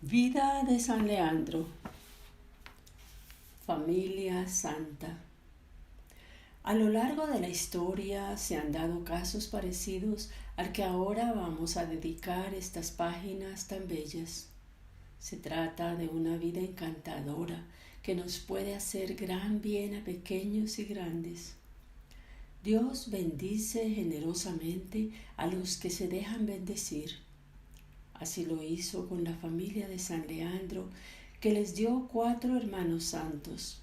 Vida de San Leandro, familia santa. A lo largo de la historia se han dado casos parecidos al que ahora vamos a dedicar estas páginas tan bellas. Se trata de una vida encantadora que nos puede hacer gran bien a pequeños y grandes. Dios bendice generosamente a los que se dejan bendecir. Así lo hizo con la familia de San Leandro, que les dio 4 hermanos santos: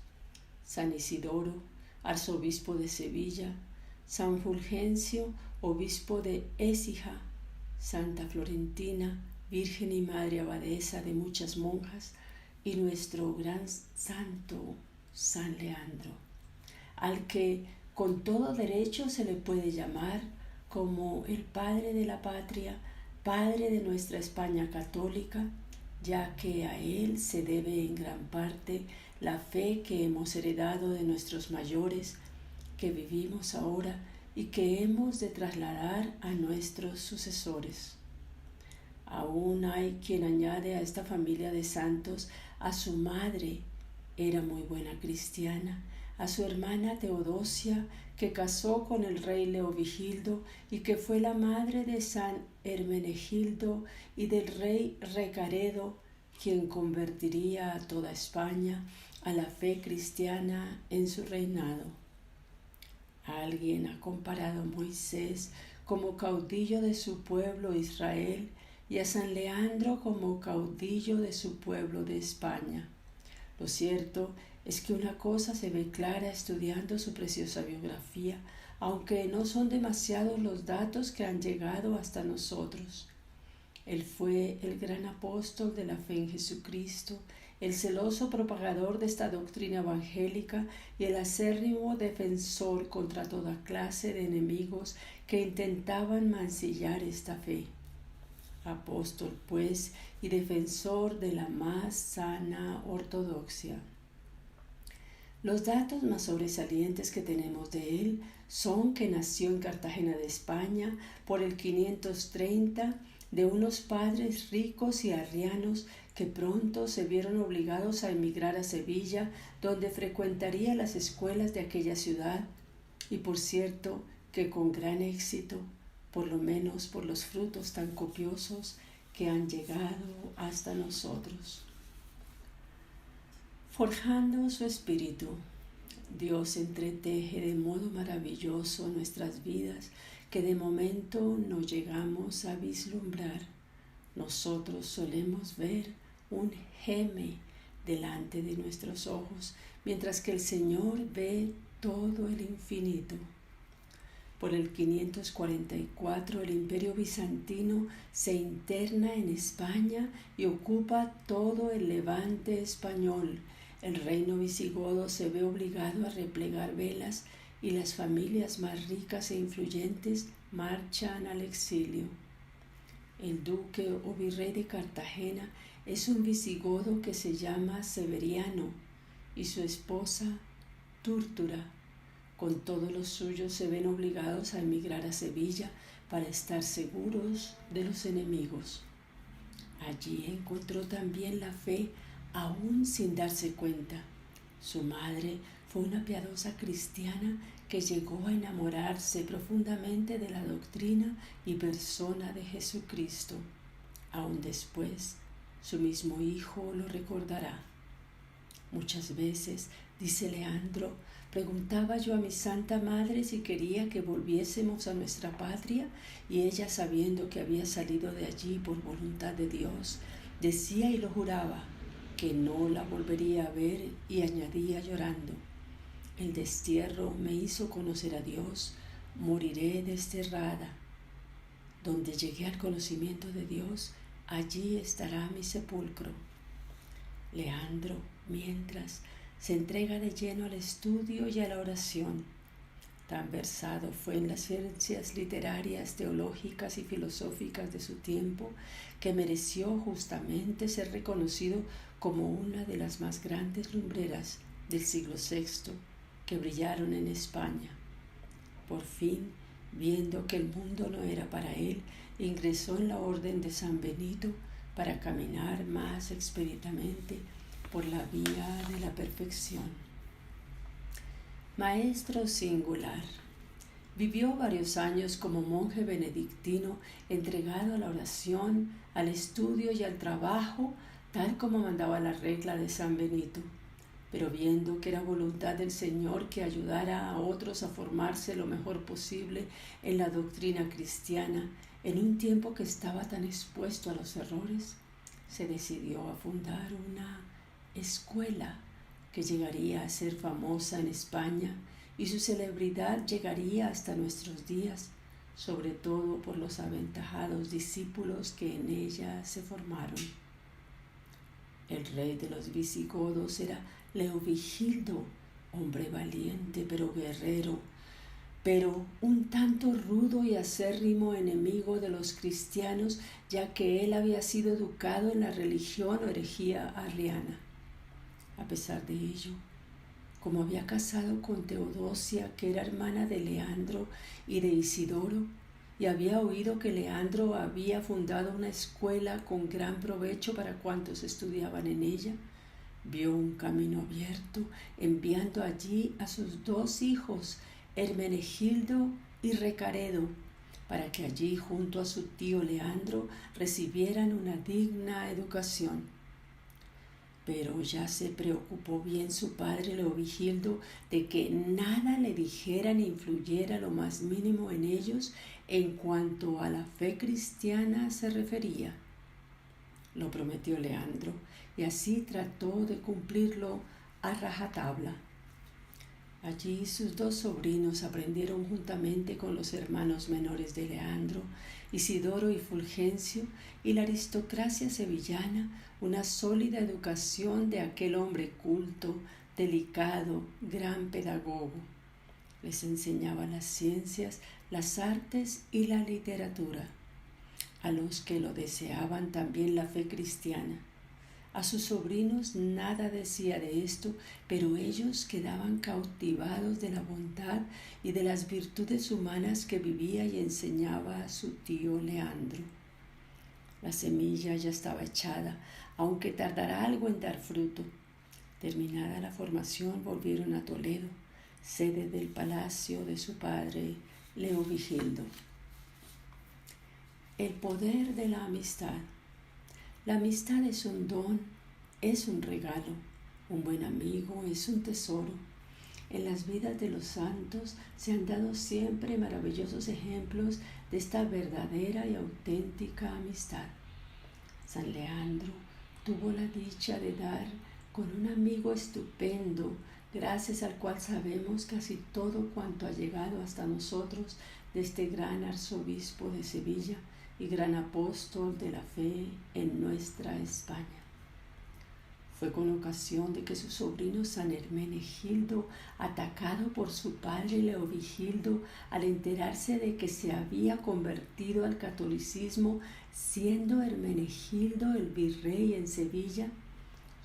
San Isidoro, arzobispo de Sevilla; San Fulgencio, obispo de Écija; Santa Florentina, virgen y madre abadesa de muchas monjas; y nuestro gran santo, San Leandro, al que con todo derecho se le puede llamar como el padre de la patria, padre de nuestra España católica, ya que a él se debe en gran parte la fe que hemos heredado de nuestros mayores, que vivimos ahora y que hemos de trasladar a nuestros sucesores. Aún hay quien añade a esta familia de santos a su madre, era muy buena cristiana, a su hermana Teodosia, que casó con el rey Leovigildo y que fue la madre de San Hermenegildo y del rey Recaredo, quien convertiría a toda España a la fe cristiana en su reinado. Alguien ha comparado a Moisés como caudillo de su pueblo Israel y a San Leandro como caudillo de su pueblo de España. Lo cierto es que una cosa se ve clara estudiando su preciosa biografía, aunque no son demasiados los datos que han llegado hasta nosotros. Él fue el gran apóstol de la fe en Jesucristo, el celoso propagador de esta doctrina evangélica y el acérrimo defensor contra toda clase de enemigos que intentaban mancillar esta fe. Apóstol, pues, y defensor de la más sana ortodoxia. Los datos más sobresalientes que tenemos de él son que nació en Cartagena de España por el 530 de unos padres ricos y arrianos que pronto se vieron obligados a emigrar a Sevilla, donde frecuentaría las escuelas de aquella ciudad, y por cierto que con gran éxito, por lo menos por los frutos tan copiosos que han llegado hasta nosotros. Forjando su espíritu, Dios entreteje de modo maravilloso nuestras vidas que de momento no llegamos a vislumbrar. Nosotros solemos ver un geme delante de nuestros ojos, mientras que el Señor ve todo el infinito. Por el 544 el Imperio Bizantino se interna en España y ocupa todo el levante español. El reino visigodo se ve obligado a replegar velas y las familias más ricas e influyentes marchan al exilio. El duque o virrey de Cartagena es un visigodo que se llama Severiano y su esposa Túrtura. Con todos los suyos se ven obligados a emigrar a Sevilla para estar seguros de los enemigos. Allí encontró también la fe, aún sin darse cuenta. Su madre fue una piadosa cristiana que llegó a enamorarse profundamente de la doctrina y persona de Jesucristo. Aún después, su mismo hijo lo recordará. Muchas veces, dice Leandro, preguntaba yo a mi Santa Madre si quería que volviésemos a nuestra patria, y ella, sabiendo que había salido de allí por voluntad de Dios, decía y lo juraba que no la volvería a ver, y añadía llorando: el destierro me hizo conocer a Dios, moriré desterrada. Donde llegué al conocimiento de Dios, allí estará mi sepulcro. Leandro, mientras, se entrega de lleno al estudio y a la oración. Tan versado fue en las ciencias literarias, teológicas y filosóficas de su tiempo, que mereció justamente ser reconocido como una de las más grandes lumbreras del siglo VI que brillaron en España. Por fin, viendo que el mundo no era para él, ingresó en la orden de San Benito, para caminar más expeditamente por la vía de la perfección. Maestro singular. Vivió varios años como monje benedictino, entregado a la oración, al estudio y al trabajo, tal como mandaba la regla de San Benito. Pero viendo que era voluntad del Señor que ayudara a otros a formarse lo mejor posible en la doctrina cristiana, en un tiempo que estaba tan expuesto a los errores, se decidió a fundar una escuela que llegaría a ser famosa en España, y su celebridad llegaría hasta nuestros días, sobre todo por los aventajados discípulos que en ella se formaron. El rey de los visigodos era Leovigildo, hombre valiente pero guerrero, pero un tanto rudo y acérrimo enemigo de los cristianos, ya que él había sido educado en la religión o herejía arriana. A pesar de ello, como había casado con Teodosia, que era hermana de Leandro y de Isidoro, y había oído que Leandro había fundado una escuela con gran provecho para cuantos estudiaban en ella, vio un camino abierto, enviando allí a sus 2 hijos, Hermenegildo y Recaredo, para que allí junto a su tío Leandro recibieran una digna educación. Pero ya se preocupó bien su padre Leovigildo de que nada le dijera ni influyera lo más mínimo en ellos en cuanto a la fe cristiana se refería. Lo prometió Leandro, y así trató de cumplirlo a rajatabla. Allí sus 2 sobrinos aprendieron juntamente con los hermanos menores de Leandro, Isidoro y Fulgencio, y la aristocracia sevillana, una sólida educación de aquel hombre culto, delicado, gran pedagogo. Les enseñaba las ciencias, las artes y la literatura. A los que lo deseaban también la fe cristiana. A sus sobrinos nada decía de esto, pero ellos quedaban cautivados de la bondad y de las virtudes humanas que vivía y enseñaba a su tío Leandro. La semilla ya estaba echada, aunque tardará algo en dar fruto. Terminada la formación, volvieron a Toledo, sede del palacio de su padre Leovigildo. El poder de la amistad. La amistad es un don, es un regalo. Un buen amigo es un tesoro. En las vidas de los santos se han dado siempre maravillosos ejemplos de esta verdadera y auténtica amistad. San Leandro tuvo la dicha de dar con un amigo estupendo, gracias al cual sabemos casi todo cuanto ha llegado hasta nosotros de este gran arzobispo de Sevilla y gran apóstol de la fe en nuestra España. Fue con ocasión de que su sobrino San Hermenegildo, atacado por su padre Leovigildo, al enterarse de que se había convertido al catolicismo, siendo Hermenegildo el virrey en Sevilla,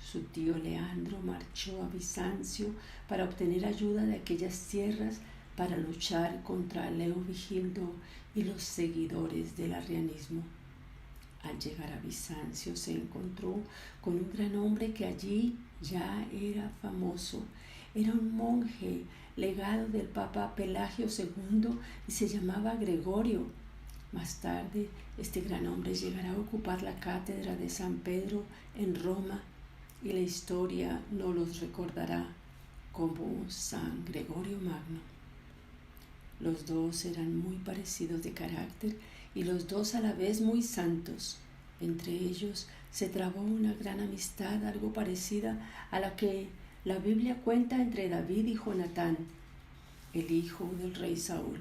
su tío Leandro marchó a Bizancio para obtener ayuda de aquellas tierras para luchar contra Leovigildo y los seguidores del arrianismo. Al llegar a Bizancio se encontró con un gran hombre que allí ya era famoso. Era un monje legado del Papa Pelagio II y se llamaba Gregorio. Más tarde, este gran hombre llegará a ocupar la cátedra de San Pedro en Roma y la historia no los recordará como San Gregorio Magno. Los 2 eran muy parecidos de carácter y los 2 a la vez muy santos. Entre ellos se trabó una gran amistad, algo parecida a la que la Biblia cuenta entre David y Jonatán, el hijo del rey Saúl.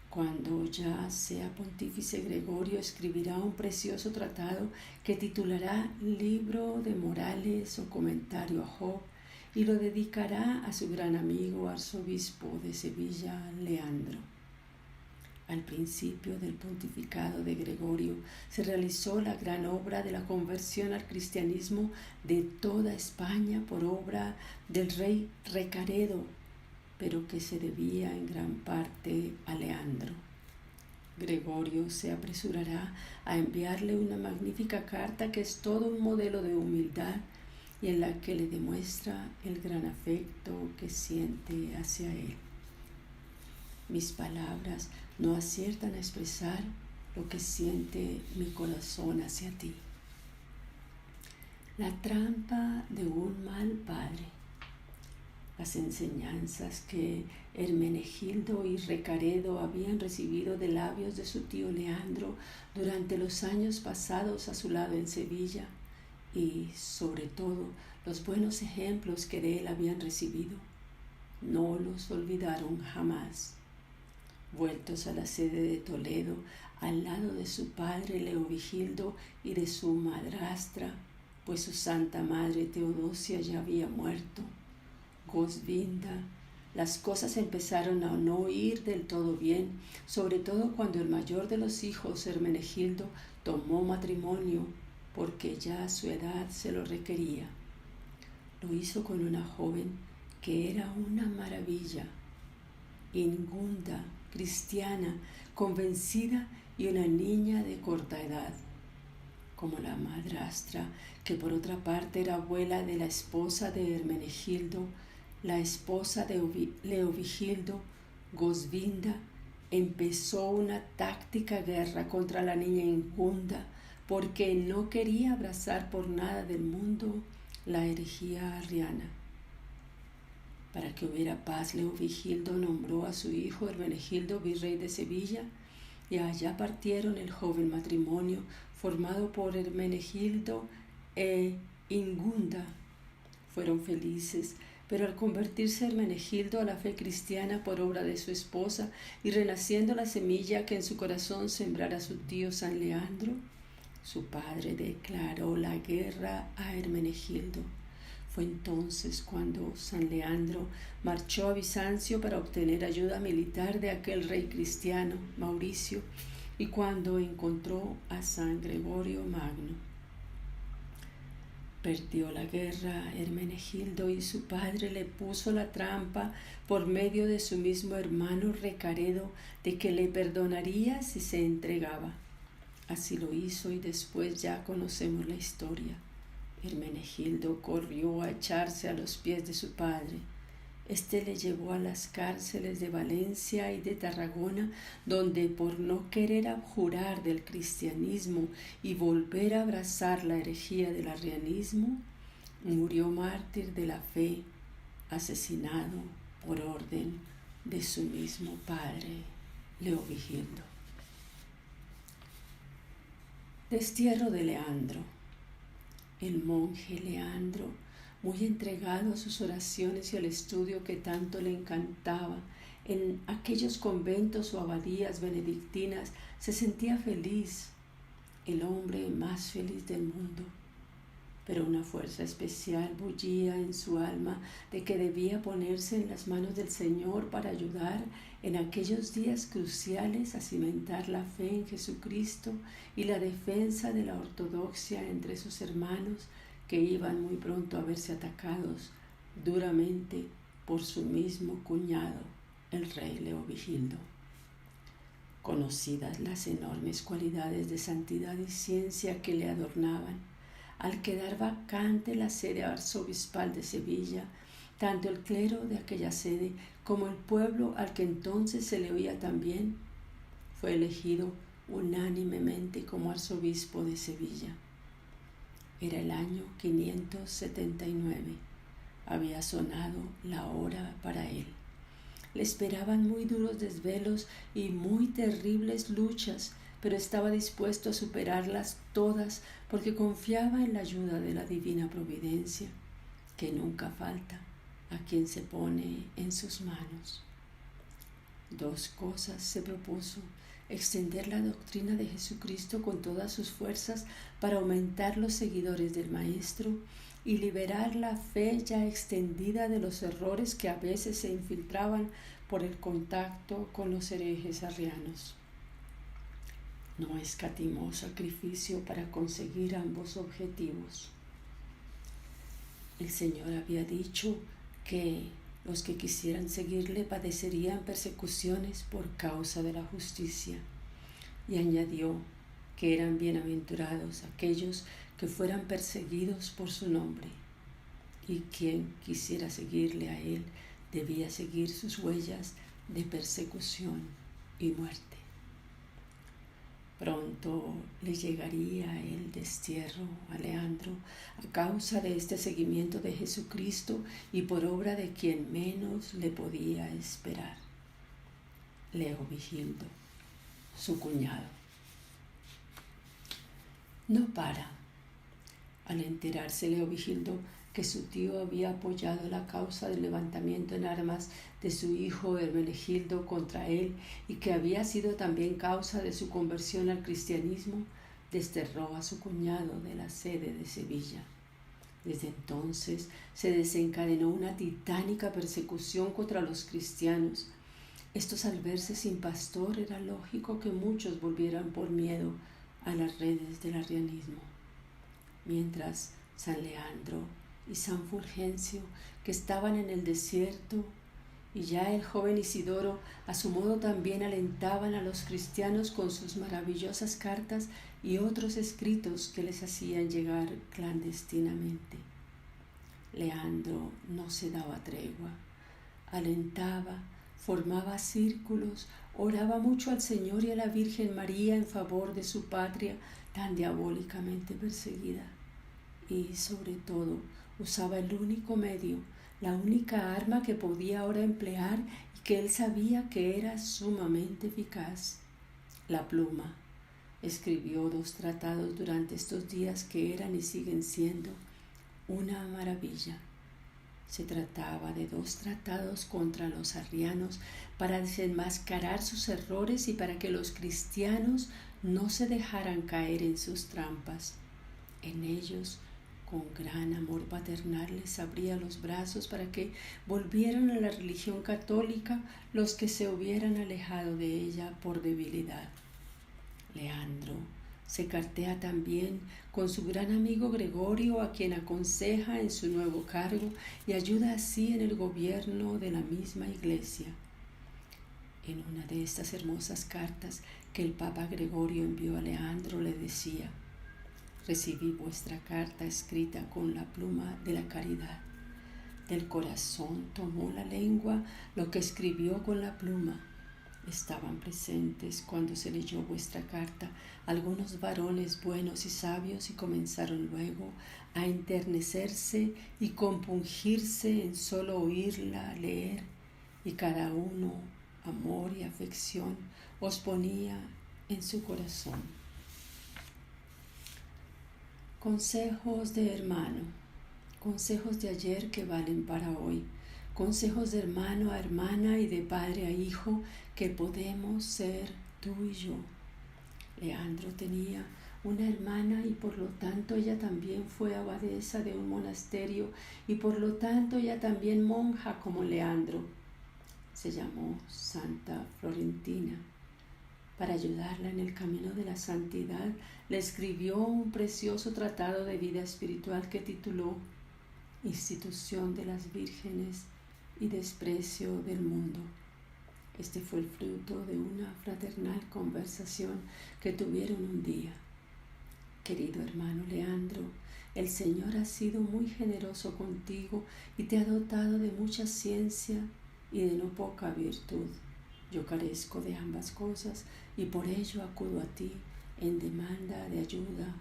Cuando ya sea pontífice, Gregorio escribirá un precioso tratado que titulará Libro de Morales o Comentario a Job, y lo dedicará a su gran amigo arzobispo de Sevilla, Leandro. Al principio del pontificado de Gregorio se realizó la gran obra de la conversión al cristianismo de toda España por obra del rey Recaredo, pero que se debía en gran parte a Leandro. Gregorio se apresurará a enviarle una magnífica carta que es todo un modelo de humildad y en la que le demuestra el gran afecto que siente hacia él. Mis palabras no aciertan a expresar lo que siente mi corazón hacia ti. La trampa de un mal padre. Las enseñanzas que Hermenegildo y Recaredo habían recibido de labios de su tío Leandro durante los años pasados a su lado en Sevilla y, sobre todo, los buenos ejemplos que de él habían recibido, no los olvidaron jamás. Vueltos a la sede de Toledo, al lado de su padre Leovigildo y de su madrastra, pues su santa madre Teodosia ya había muerto, Goswinda, las cosas empezaron a no ir del todo bien, sobre todo cuando el mayor de los hijos, Hermenegildo, tomó matrimonio porque ya su edad se lo requería. Lo hizo con una joven que era una maravilla, ingunda, cristiana, convencida y una niña de corta edad. Como la madrastra, que por otra parte era abuela de la esposa de Hermenegildo, la esposa de Leovigildo, Goswinda, empezó una táctica guerra contra la niña ingunda porque no quería abrazar por nada del mundo la herejía arriana. Para que hubiera paz, Leovigildo nombró a su hijo Hermenegildo virrey de Sevilla y allá partieron el joven matrimonio formado por Hermenegildo e Ingunda. Fueron felices, pero al convertirse Hermenegildo a la fe cristiana por obra de su esposa y renaciendo la semilla que en su corazón sembrara su tío San Leandro, su padre declaró la guerra a Hermenegildo. Fue entonces cuando San Leandro marchó a Bizancio para obtener ayuda militar de aquel rey cristiano, Mauricio, y cuando encontró a San Gregorio Magno. Perdió la guerra Hermenegildo y su padre le puso la trampa por medio de su mismo hermano Recaredo de que le perdonaría si se entregaba. Así lo hizo y después ya conocemos la historia. Hermenegildo corrió a echarse a los pies de su padre. Este le llevó a las cárceles de Valencia y de Tarragona, donde por no querer abjurar del cristianismo y volver a abrazar la herejía del arrianismo, murió mártir de la fe, asesinado por orden de su mismo padre, Leovigildo. Destierro de Leandro. El monje Leandro, muy entregado a sus oraciones y al estudio que tanto le encantaba, en aquellos conventos o abadías benedictinas se sentía feliz, el hombre más feliz del mundo. Pero una fuerza especial bullía en su alma de que debía ponerse en las manos del Señor para ayudar en aquellos días cruciales a cimentar la fe en Jesucristo y la defensa de la ortodoxia entre sus hermanos que iban muy pronto a verse atacados duramente por su mismo cuñado, el rey Leovigildo. Conocidas las enormes cualidades de santidad y ciencia que le adornaban, al quedar vacante la sede arzobispal de Sevilla, tanto el clero de aquella sede como el pueblo al que entonces se le oía también, fue elegido unánimemente como arzobispo de Sevilla. Era el año 579. Había sonado la hora para él. Le esperaban muy duros desvelos y muy terribles luchas, pero estaba dispuesto a superarlas todas porque confiaba en la ayuda de la divina providencia, que nunca falta a quien se pone en sus manos. Dos cosas se propuso: extender la doctrina de Jesucristo con todas sus fuerzas para aumentar los seguidores del Maestro y liberar la fe ya extendida de los errores que a veces se infiltraban por el contacto con los herejes arrianos. No escatimó sacrificio para conseguir ambos objetivos. El Señor había dicho que los que quisieran seguirle padecerían persecuciones por causa de la justicia. y añadió que eran bienaventurados aquellos que fueran perseguidos por su nombre, y quien quisiera seguirle a él debía seguir sus huellas de persecución y muerte. Pronto le llegaría el destierro a Leandro a causa de este seguimiento de Jesucristo y por obra de quien menos le podía esperar, Leovigildo, su cuñado. No para. Al enterarse Leovigildo que su tío había apoyado la causa del levantamiento en armas de su hijo Hermenegildo contra él y que había sido también causa de su conversión al cristianismo, desterró a su cuñado de la sede de Sevilla. Desde entonces se desencadenó una titánica persecución contra los cristianos. Estos al verse sin pastor era lógico que muchos volvieran por miedo a las redes del arrianismo, mientras San Leandro y San Fulgencio, que estaban en el desierto, y ya el joven Isidoro a su modo también alentaban a los cristianos con sus maravillosas cartas y otros escritos que les hacían llegar clandestinamente. Leandro no se daba tregua, alentaba, formaba círculos, oraba mucho al Señor y a la Virgen María en favor de su patria tan diabólicamente perseguida, y sobre todo usaba el único medio, la única arma que podía ahora emplear y que él sabía que era sumamente eficaz: la pluma. Escribió 2 tratados durante estos días que eran y siguen siendo una maravilla. Se trataba de 2 tratados contra los arrianos para desenmascarar sus errores y para que los cristianos no se dejaran caer en sus trampas. En ellos, con gran amor paternal, les abría los brazos para que volvieran a la religión católica los que se hubieran alejado de ella por debilidad. Leandro se cartea también con su gran amigo Gregorio, a quien aconseja en su nuevo cargo y ayuda así en el gobierno de la misma Iglesia. En una de estas hermosas cartas que el Papa Gregorio envió a Leandro le decía: recibí vuestra carta escrita con la pluma de la caridad. Del corazón tomó la lengua lo que escribió con la pluma. Estaban presentes cuando se leyó vuestra carta algunos varones buenos y sabios y comenzaron luego a enternecerse y compungirse en solo oírla leer, y cada uno, amor y afección, os ponía en su corazón. Consejos de hermano, consejos de ayer que valen para hoy, consejos de hermano a hermana y de padre a hijo que podemos ser tú y yo. Leandro tenía una hermana y por lo tanto ella también fue abadesa de un monasterio y por lo tanto ella también monja como Leandro. Se llamó Santa Florentina. Para ayudarla en el camino de la santidad, le escribió un precioso tratado de vida espiritual que tituló Institución de las Vírgenes y Desprecio del Mundo. Este fue el fruto de una fraternal conversación que tuvieron un día. Querido hermano Leandro, el Señor ha sido muy generoso contigo y te ha dotado de mucha ciencia y de no poca virtud. Yo carezco de ambas cosas y por ello acudo a ti en demanda de ayuda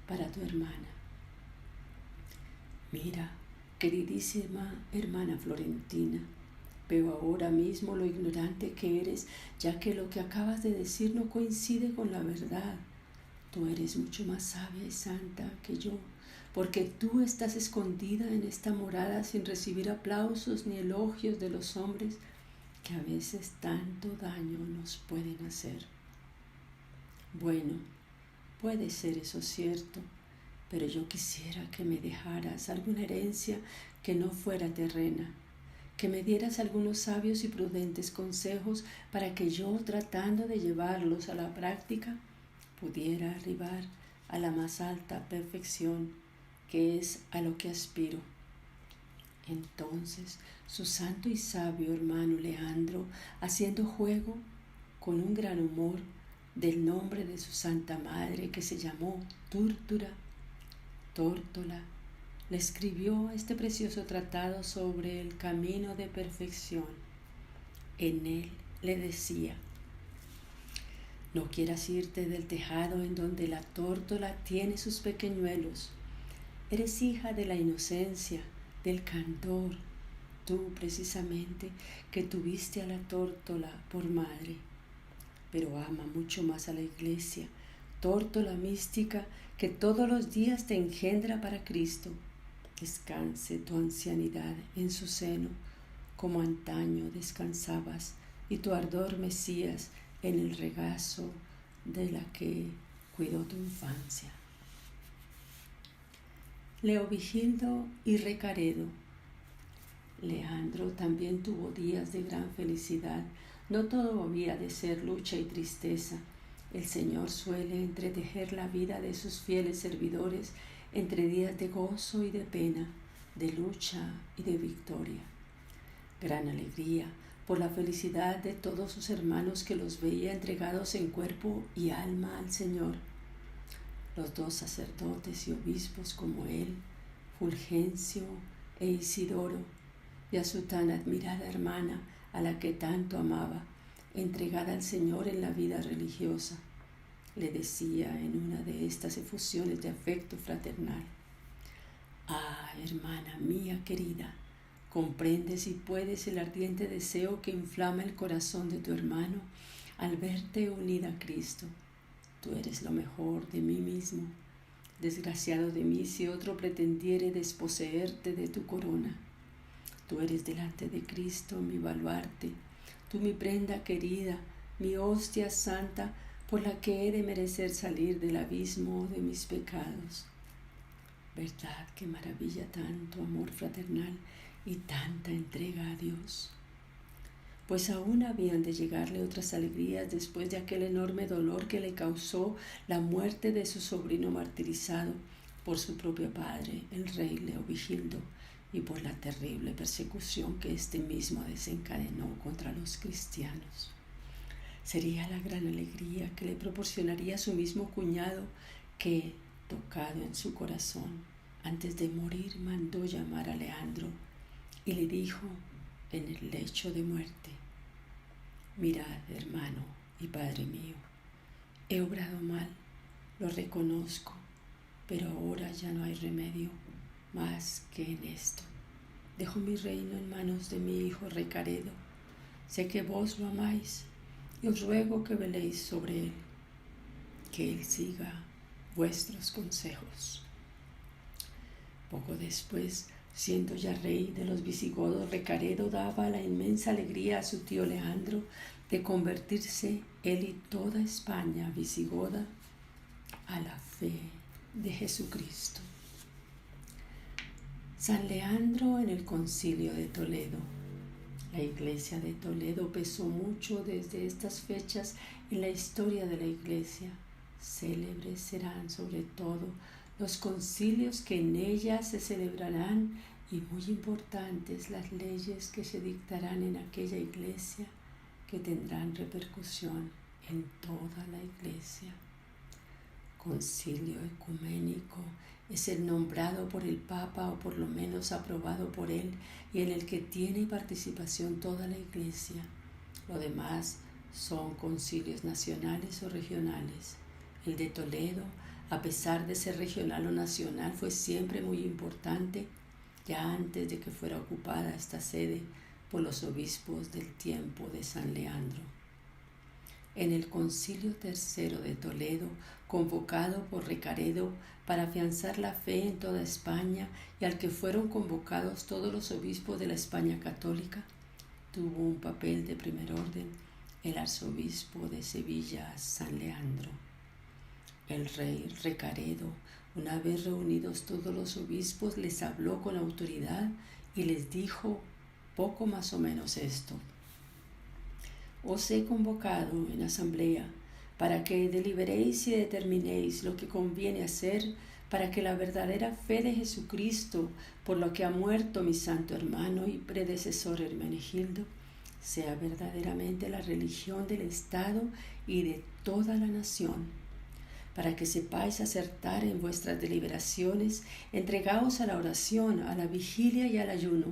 para tu hermana. Mira, queridísima hermana Florentina, veo ahora mismo lo ignorante que eres, ya que lo que acabas de decir no coincide con la verdad. Tú eres mucho más sabia y santa que yo, porque tú estás escondida en esta morada sin recibir aplausos ni elogios de los hombres que a veces tanto daño nos pueden hacer. Bueno, puede ser eso cierto, pero yo quisiera que me dejaras alguna herencia que no fuera terrena, que me dieras algunos sabios y prudentes consejos para que yo, tratando de llevarlos a la práctica, pudiera arribar a la más alta perfección, que es a lo que aspiro. Entonces, su santo y sabio hermano Leandro, haciendo juego con un gran humor, del nombre de su Santa Madre, que se llamó Tórtola, le escribió este precioso tratado sobre el camino de perfección. En él le decía: no quieras irte del tejado en donde la tórtola tiene sus pequeñuelos. Eres hija de la inocencia, del candor, tú precisamente que tuviste a la tórtola por madre. Pero ama mucho más a la Iglesia, tórtola mística que todos los días te engendra para Cristo. Descanse tu ancianidad en su seno, como antaño descansabas, y tu ardor, Mesías, en el regazo de la que cuidó tu infancia. Leovigildo y Recaredo. Leandro también tuvo días de gran felicidad. No todo había de ser lucha y tristeza. El Señor suele entretejer la vida de sus fieles servidores entre días de gozo y de pena, de lucha y de victoria. Gran alegría por la felicidad de todos sus hermanos que los veía entregados en cuerpo y alma al Señor. Los dos sacerdotes y obispos como él, Fulgencio e Isidoro, y a su tan admirada hermana, a la que tanto amaba, entregada al Señor en la vida religiosa, le decía en una de estas efusiones de afecto fraternal: ah, hermana mía querida, comprendes y puedes el ardiente deseo que inflama el corazón de tu hermano al verte unida a Cristo. Tú eres lo mejor de mí mismo. Desgraciado de mí si otro pretendiere desposeerte de tu corona. Tú eres delante de Cristo mi baluarte, tú mi prenda querida, mi hostia santa, por la que he de merecer salir del abismo de mis pecados. ¿Verdad que maravilla tanto amor fraternal y tanta entrega a Dios? Pues aún habían de llegarle otras alegrías después de aquel enorme dolor que le causó la muerte de su sobrino martirizado por su propio padre, el rey Leovigildo, y por la terrible persecución que éste mismo desencadenó contra los cristianos. Sería la gran alegría que le proporcionaría su mismo cuñado, que, tocado en su corazón, antes de morir mandó llamar a Leandro y le dijo en el lecho de muerte: mirad, hermano y padre mío, he obrado mal, lo reconozco, pero ahora ya no hay remedio más que en esto. Dejo mi reino en manos de mi hijo Recaredo. Sé que vos lo amáis y os ruego que veléis sobre él, que él siga vuestros consejos. Poco después, siendo ya rey de los visigodos, Recaredo daba la inmensa alegría a su tío Leandro de convertirse él y toda España visigoda a la fe de Jesucristo. San Leandro en el Concilio de Toledo. La Iglesia de Toledo pesó mucho desde estas fechas en la historia de la Iglesia. Célebres serán sobre todo los concilios que en ella se celebrarán y muy importantes las leyes que se dictarán en aquella Iglesia, que tendrán repercusión en toda la Iglesia. Concilio ecuménico es el nombrado por el Papa o por lo menos aprobado por él y en el que tiene participación toda la Iglesia. Lo demás son concilios nacionales o regionales. El de Toledo, a pesar de ser regional o nacional, fue siempre muy importante, ya antes de que fuera ocupada esta sede por los obispos del tiempo de San Leandro. En el Concilio III de Toledo, convocado por Recaredo para afianzar la fe en toda España y al que fueron convocados todos los obispos de la España católica, tuvo un papel de primer orden el arzobispo de Sevilla, San Leandro. El rey Recaredo, una vez reunidos todos los obispos, les habló con autoridad y les dijo poco más o menos esto: os he convocado en asamblea para que deliberéis y determinéis lo que conviene hacer para que la verdadera fe de Jesucristo, por lo que ha muerto mi santo hermano y predecesor Hermenegildo, sea verdaderamente la religión del Estado y de toda la nación. Para que sepáis acertar en vuestras deliberaciones, entregaos a la oración, a la vigilia y al ayuno.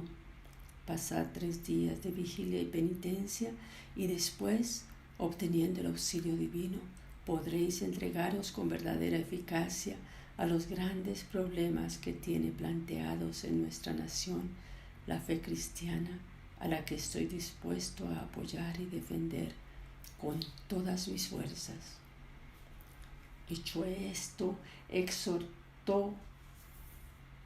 Pasad 3 días de vigilia y penitencia, y después, obteniendo el auxilio divino, podréis entregaros con verdadera eficacia a los grandes problemas que tiene planteados en nuestra nación la fe cristiana, a la que estoy dispuesto a apoyar y defender con todas mis fuerzas. Hecho esto,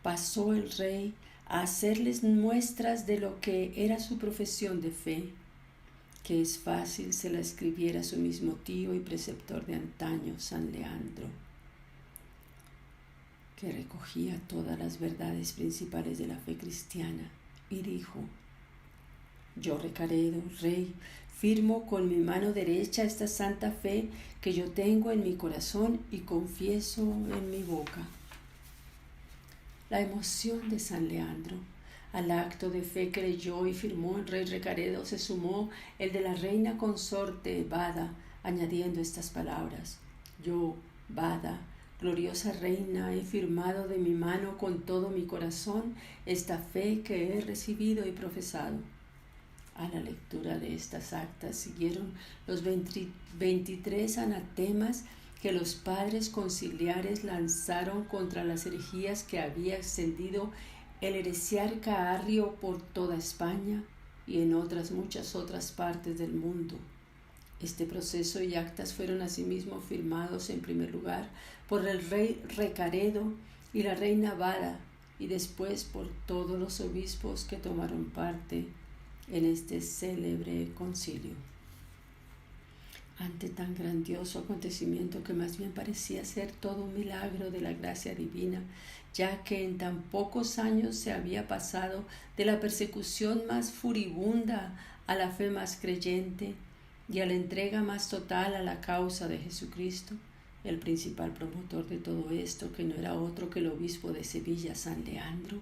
pasó el rey a hacerles muestras de lo que era su profesión de fe, que es fácil se la escribiera su mismo tío y preceptor de antaño, San Leandro, que recogía todas las verdades principales de la fe cristiana, y dijo: yo, Recaredo, rey, firmo con mi mano derecha esta santa fe que yo tengo en mi corazón y confieso en mi boca. La emoción de San Leandro. Al acto de fe que leyó y firmó el rey Recaredo se sumó el de la reina consorte Bada, añadiendo estas palabras: yo, Bada, gloriosa reina, he firmado de mi mano con todo mi corazón esta fe que he recibido y profesado. A la lectura de estas actas siguieron los 23 anatemas que los padres conciliares lanzaron contra las herejías que había extendido el heresiarca Arrio por toda España y en muchas otras partes del mundo. Este proceso y actas fueron asimismo firmados en primer lugar por el rey Recaredo y la reina Bada, y después por todos los obispos que tomaron parte en este célebre concilio. Ante tan grandioso acontecimiento, que más bien parecía ser todo un milagro de la gracia divina, ya que en tan pocos años se había pasado de la persecución más furibunda a la fe más creyente y a la entrega más total a la causa de Jesucristo, el principal promotor de todo esto, que no era otro que el obispo de Sevilla, San Leandro,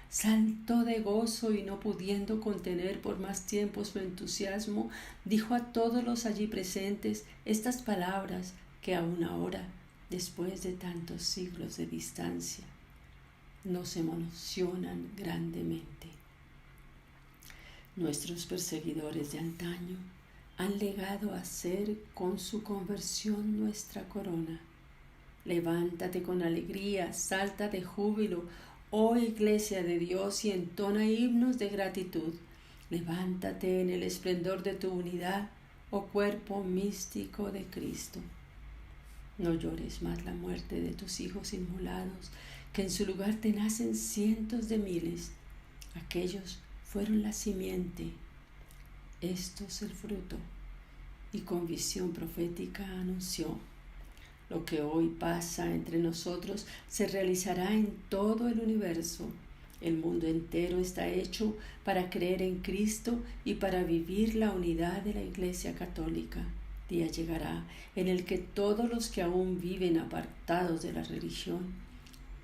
saltó de gozo y, no pudiendo contener por más tiempo su entusiasmo, dijo a todos los allí presentes estas palabras que aún ahora, después de tantos siglos de distancia, nos emocionan grandemente. Nuestros perseguidores de antaño han legado a ser con su conversión nuestra corona. Levántate con alegría, salta de júbilo, oh Iglesia de Dios, y entona himnos de gratitud. Levántate en el esplendor de tu unidad, oh cuerpo místico de Cristo. No llores más la muerte de tus hijos inmolados, que en su lugar te nacen cientos de miles. Aquellos fueron la simiente, estos el fruto, y con visión profética anunció: lo que hoy pasa entre nosotros se realizará en todo el universo. El mundo entero está hecho para creer en Cristo y para vivir la unidad de la Iglesia Católica. Día llegará en el que todos los que aún viven apartados de la religión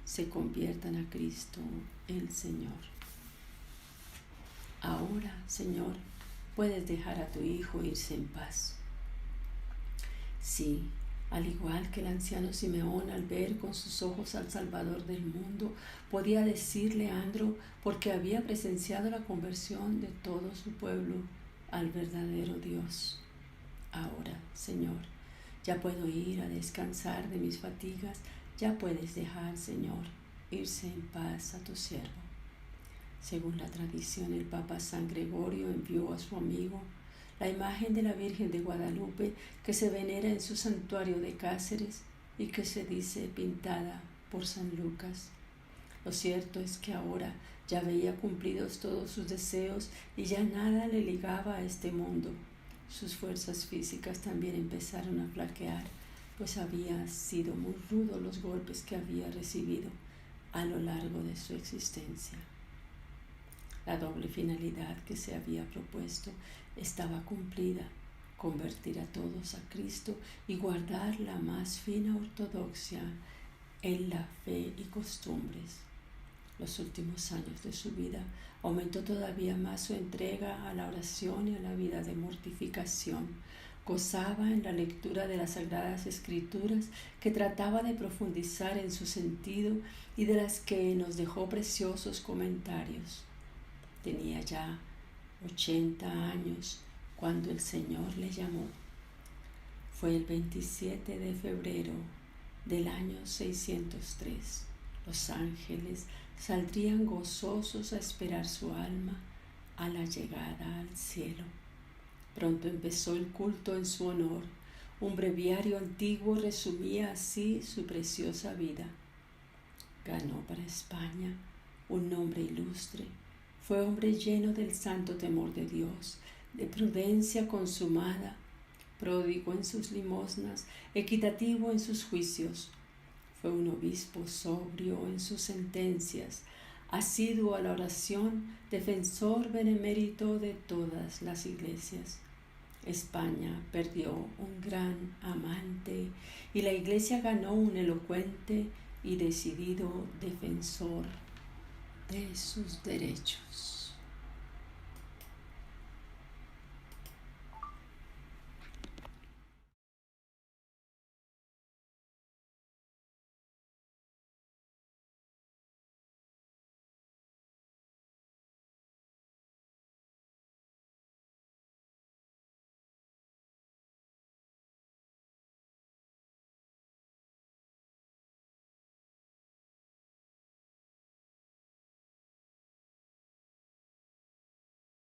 se conviertan a Cristo el Señor. Ahora, Señor, puedes dejar a tu Hijo irse en paz. Sí, al igual que el anciano Simeón, al ver con sus ojos al Salvador del mundo, podía decir Leandro, porque había presenciado la conversión de todo su pueblo al verdadero Dios: ahora, Señor, ya puedo ir a descansar de mis fatigas, ya puedes dejar, Señor, irse en paz a tu siervo. Según la tradición, el Papa San Gregorio envió a su amigo la imagen de la Virgen de Guadalupe, que se venera en su santuario de Cáceres y que se dice pintada por San Lucas. Lo cierto es que ahora ya veía cumplidos todos sus deseos y ya nada le ligaba a este mundo. Sus fuerzas físicas también empezaron a flaquear, pues habían sido muy rudos los golpes que había recibido a lo largo de su existencia. La doble finalidad que se había propuesto estaba cumplida: convertir a todos a Cristo y guardar la más fina ortodoxia en la fe y costumbres. Los últimos años de su vida aumentó todavía más su entrega a la oración y a la vida de mortificación, Gozaba en la lectura de las Sagradas Escrituras, que trataba de profundizar en su sentido y de las que nos dejó preciosos comentarios. Tenía ya 80 años cuando el Señor le llamó. Fue el 27 de febrero del año 603. Los ángeles saldrían gozosos a esperar su alma a la llegada al cielo. Pronto empezó el culto en su honor. Un breviario antiguo resumía así su preciosa vida. Ganó para España un nombre ilustre. Fue hombre lleno del santo temor de Dios, de prudencia consumada, pródigo en sus limosnas, equitativo en sus juicios. Fue un obispo sobrio en sus sentencias, asiduo a la oración, defensor benemérito de todas las iglesias. España perdió un gran amante y la Iglesia ganó un elocuente y decidido defensor de sus derechos.